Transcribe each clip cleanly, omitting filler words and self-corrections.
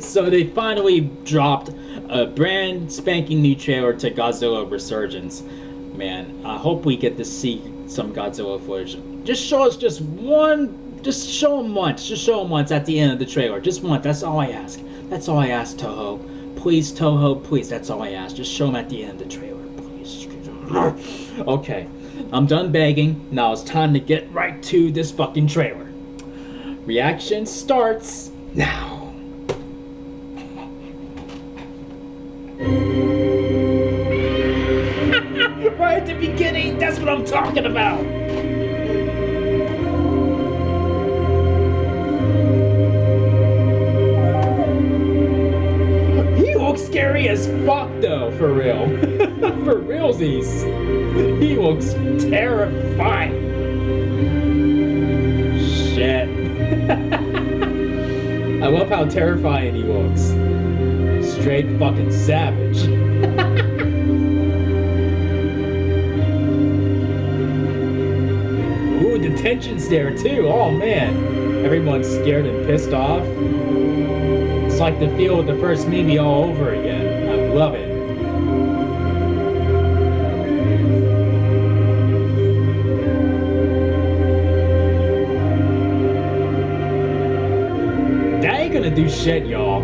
So they finally dropped a brand spanking new trailer to Godzilla Resurgence. Man, I hope we get to see some Godzilla footage. Just show us just one, just show them once. Just show them once at the end of the trailer. Just once, that's all I ask. That's all I ask, Toho. Please, Toho, please, that's all I ask. Just show them at the end of the trailer, please. Okay, I'm done begging. Now it's time to get right to this fucking trailer. Reaction starts now. Right at the beginning, that's what I'm talking about. He looks scary as fuck though, for real. For realsies. He looks terrifying. Shit. I love how terrifying he looks. Straight fucking savage. Ooh, the tension's there too. Oh man. Everyone's scared and pissed off. It's like the feel of the first movie all over again. I love it. That ain't gonna do shit, y'all.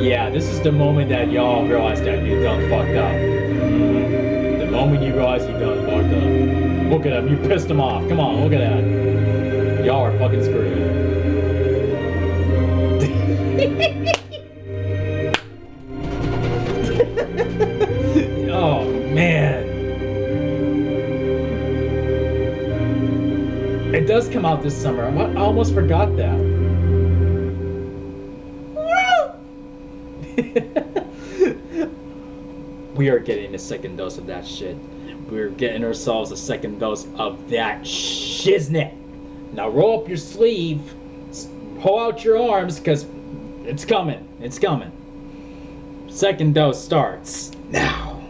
Yeah, this is the moment that y'all realize that you done fucked up. The moment you realize you done fucked up. Look at him, you pissed him off. Come on, look at that. Y'all are fucking screwed. Oh, man. It does come out this summer. I almost forgot that. We are getting a second dose of that shit. We're getting ourselves a second dose of that shiznit. Now roll up your sleeve, pull out your arms, because it's coming. It's coming. Second dose starts now.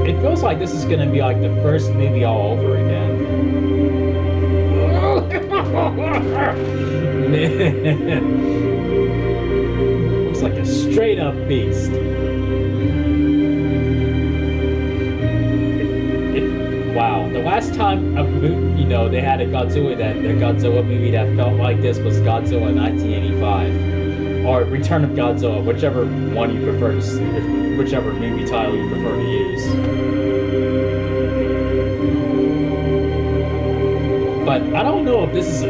It feels like this is gonna be like the first movie all over again. Man. Looks like a straight up beast. Wow, the last time they had a Godzilla Godzilla movie that felt like this was Godzilla 1985. Or Return of Godzilla, whichever one you prefer to, whichever movie title you prefer to use. But I don't know if this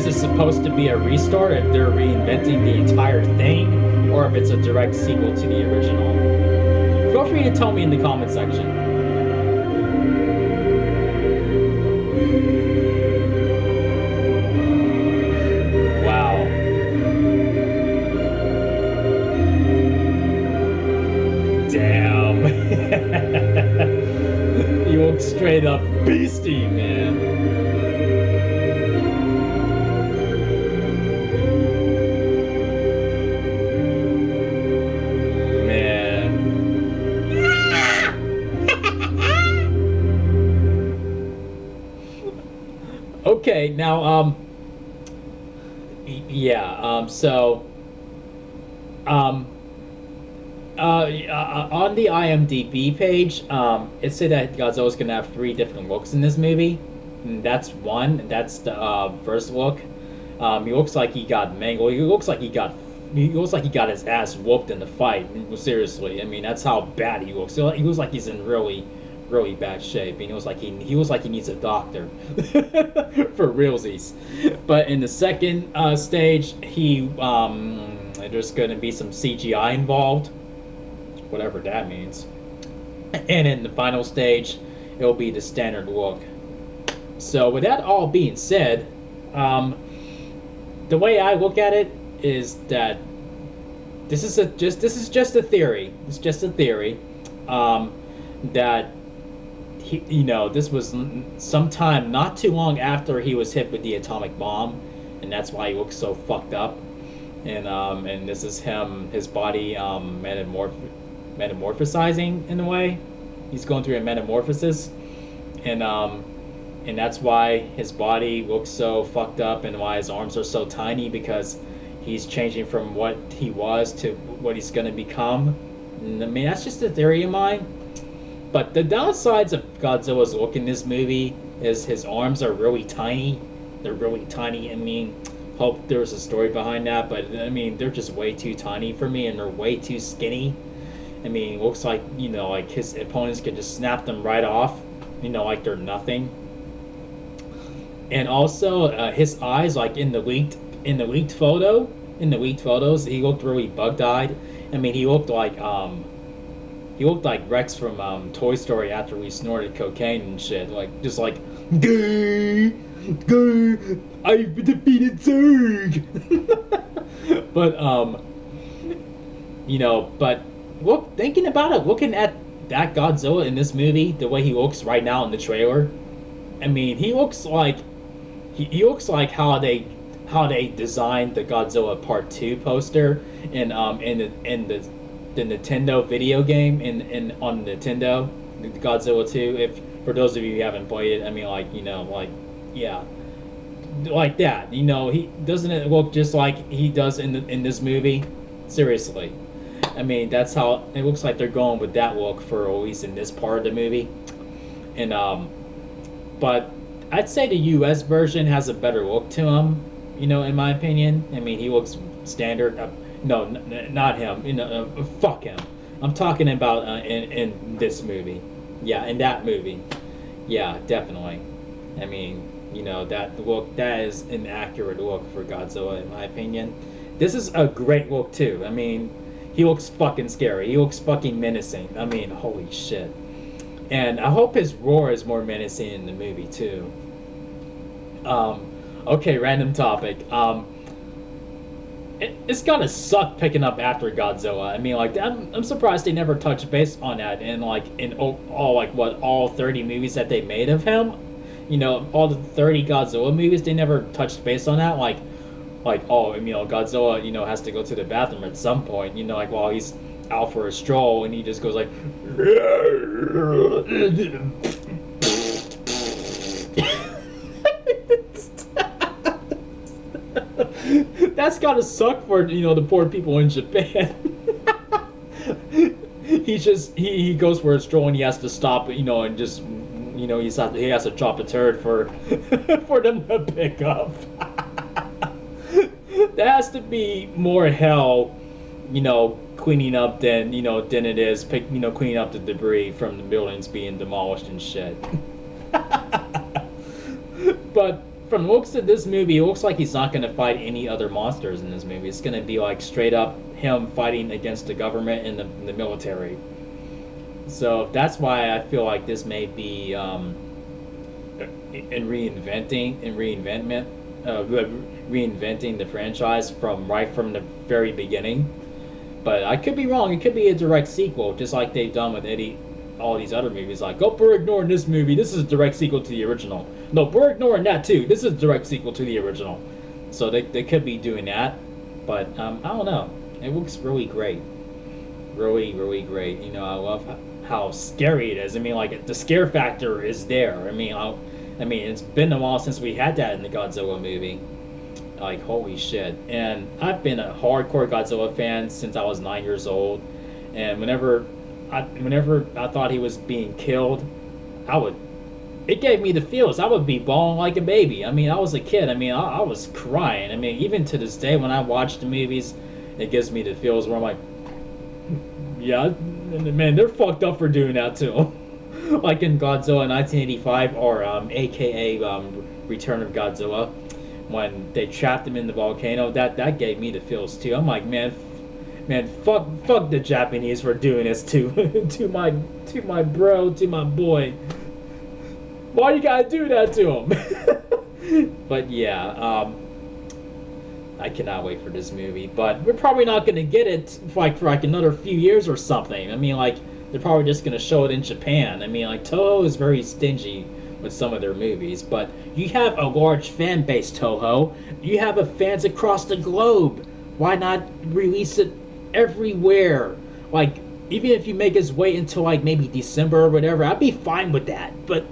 is supposed to be a restart, if they're reinventing the entire thing, or if it's a direct sequel to the original. Feel free to tell me in the comment section. Damn. You look straight up beastie, man. Man. Okay, now, yeah, so, on the IMDb page, it said that Godzilla's gonna have 3 different looks in this movie. And that's one. And that's the first look. He looks like he got mangled. He looks like he got his ass whooped in the fight. Seriously, I mean that's how bad he looks. He looks like he's in really, really bad shape. He looks like he needs a doctor for realsies. But in the second stage, there's gonna be some CGI involved. Whatever that means. And in the final stage, it'll be the standard look. So with that all being said, the way I look at it is that this is just a theory. It's just a theory that this was sometime not too long after he was hit with the atomic bomb, and that's why he looks so fucked up. And this is him, his body metamorphosizing in a way. He's going through a metamorphosis, and that's why his body looks so fucked up and why his arms are so tiny, because he's changing from what he was to what he's going to become. And, I mean, that's just a theory of mine. But the downsides of Godzilla's look in this movie is his arms are really tiny. They're really tiny. I mean, hope there was a story behind that, but I mean, they're just way too tiny for me, and they're way too skinny. I mean, it looks like, like his opponents could just snap them right off, like they're nothing. And also, his eyes, like in the leaked photos, he looked really bug-eyed. I mean, he looked like Rex from Toy Story after we snorted cocaine and shit. Like, just like, gay, gay, I've defeated Zurg. But, but thinking about it, looking at that Godzilla in this movie, the way he looks right now in the trailer, I mean, he looks like how they designed the Godzilla Part 2 poster in the Nintendo video game on Nintendo, Godzilla 2. If for those of you who haven't played it, I mean, yeah, like that. He doesn't it look just like he does in this movie? Seriously, I mean, that's how it looks like they're going with that look for at least in this part of the movie. And but I'd say the U.S. version has a better look to him. In my opinion. I mean, he looks standard. No, not him. Fuck him. I'm talking about in this movie. Yeah, in that movie. Yeah, definitely. I mean, that is an accurate look for Godzilla, in my opinion. This is a great look too. I mean, he looks fucking scary. He looks fucking menacing. I mean, holy shit. And I hope his roar is more menacing in the movie too. Okay, random topic. It's gonna suck picking up after Godzilla. I mean, I'm surprised they never touched base on that in all 30 movies that they made of him. All the 30 Godzilla movies, they never touched base on that. Godzilla, has to go to the bathroom at some point. While he's out for a stroll, and he just goes like. That's gotta suck for the poor people in Japan. he goes for a stroll and he has to stop, and just he has to drop a turd for for them to pick up. That has to be more hell, cleaning up than it is cleaning up the debris from the buildings being demolished and shit. But from the looks of this movie, it looks like he's not going to fight any other monsters in this movie. It's going to be like straight up him fighting against the government and the military. So that's why I feel like this may be reinventing the franchise from the very beginning. But I could be wrong. It could be a direct sequel, just like they've done with all these other movies. Like, oh, we're ignoring this movie. This is a direct sequel to the original. No, we're ignoring that too. This is a direct sequel to the original. So they could be doing that. But I don't know. It looks really great. Really, really great. I love how scary it is. I mean, the scare factor is there. I mean, it's been a while since we had that in the Godzilla movie. Like, holy shit. And I've been a hardcore Godzilla fan since I was 9 years old. And whenever I thought he was being killed, it gave me the feels. I would be bawling like a baby. I mean, I was a kid. I mean, I was crying. I mean, even to this day, when I watch the movies, it gives me the feels where I'm like, yeah, man, they're fucked up for doing that to him. Like in Godzilla 1985, or AKA Return of Godzilla, when they trapped him in the volcano, that gave me the feels too. I'm like, man, fuck the Japanese for doing this to my bro, to my boy. Why you gotta do that to him? But yeah, I cannot wait for this movie. But we're probably not gonna get it for another few years or something. I mean, they're probably just gonna show it in Japan. I mean, Toho is very stingy with some of their movies, but you have a large fan base, Toho. You have fans across the globe. Why not release it everywhere? Even if you make us wait until like maybe December or whatever, I'd be fine with that. But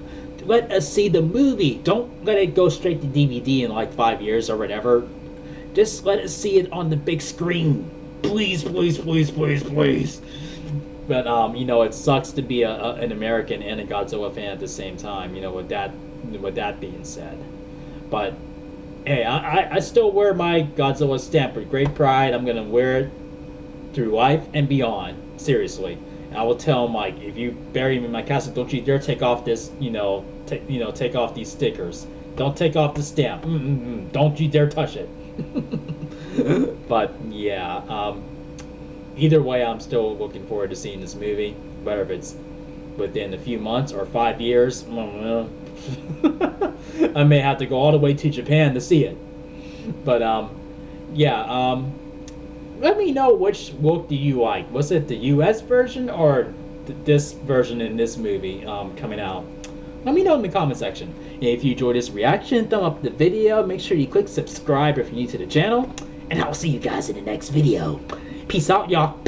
let us see the movie. Don't let it go straight to DVD in like 5 years or whatever. Just let us see it on the big screen. Please, please, please, please, please. But it sucks to be an American and a Godzilla fan at the same time. With that being said, but hey, I still wear my Godzilla stamp with great pride. I'm gonna wear it through life and beyond. Seriously, and I will tell him like, if you bury me in my castle, don't you dare take off this. Take off these stickers. Don't take off the stamp. Don't you dare touch it. But yeah, either way, I'm still looking forward to seeing this movie, whether if it's within a few months or 5 years. I may have to go all the way to Japan to see it. But yeah. Let me know which look do you like. Was it the U.S. version or this version in this movie coming out? Let me know in the comment section. And if you enjoyed this reaction, thumb up the video. Make sure you click subscribe if you're new to the channel. And I'll see you guys in the next video. Peace out, y'all.